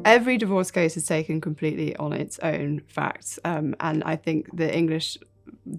Every divorce case is taken completely on its own facts, and I think the English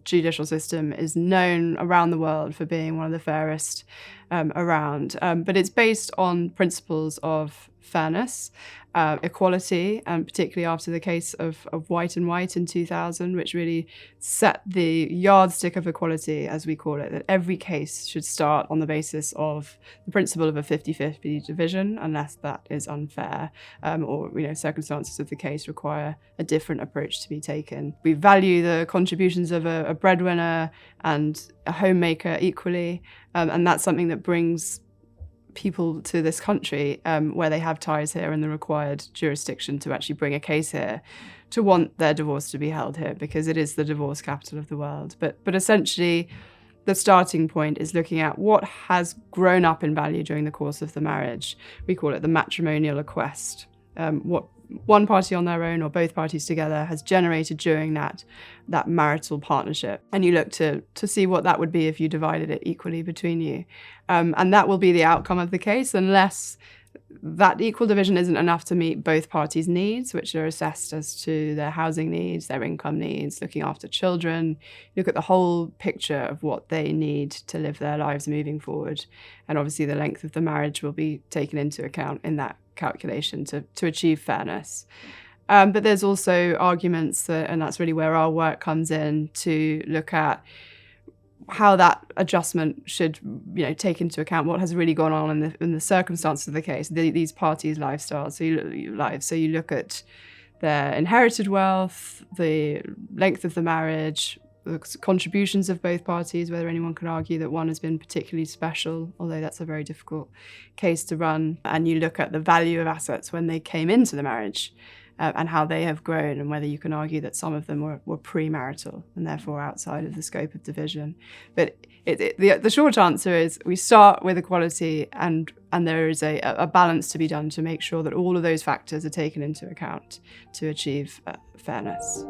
judicial system is known around the world for being one of the fairest around. But it's based on principles of fairness, equality, and particularly after the case of White and White in 2000, which really set the yardstick of equality, as we call it, that every case should start on the basis of the principle of a 50-50 division, unless that is unfair, or circumstances of the case require a different approach to be taken. We value the contributions of a breadwinner and a homemaker equally, and that's something that brings people to this country where they have ties here and the required jurisdiction to actually bring a case here, to want their divorce to be held here, because it is the divorce capital of the world. But essentially, the starting point is looking at what has grown up in value during the course of the marriage. We call it the matrimonial acquest. What one party on their own or both parties together has generated during that marital partnership. And you look to see what that would be if you divided it equally between you. And that will be the outcome of the case, unless that equal division isn't enough to meet both parties' needs, which are assessed as to their housing needs, their income needs, looking after children. Look at the whole picture of what they need to live their lives moving forward. And obviously the length of the marriage will be taken into account in that calculation to achieve fairness. But there's also arguments, and that's really where our work comes in, to look at how that adjustment should, take into account what has really gone on in the circumstances of the case, these parties' lifestyles. So you look at their inherited wealth, the length of the marriage, the contributions of both parties, whether anyone can argue that one has been particularly special, although that's a very difficult case to run. And you look at the value of assets when they came into the marriage, and how they have grown, and whether you can argue that some of them were premarital and therefore outside of the scope of division. But the short answer is we start with equality, and there is a balance to be done to make sure that all of those factors are taken into account to achieve fairness.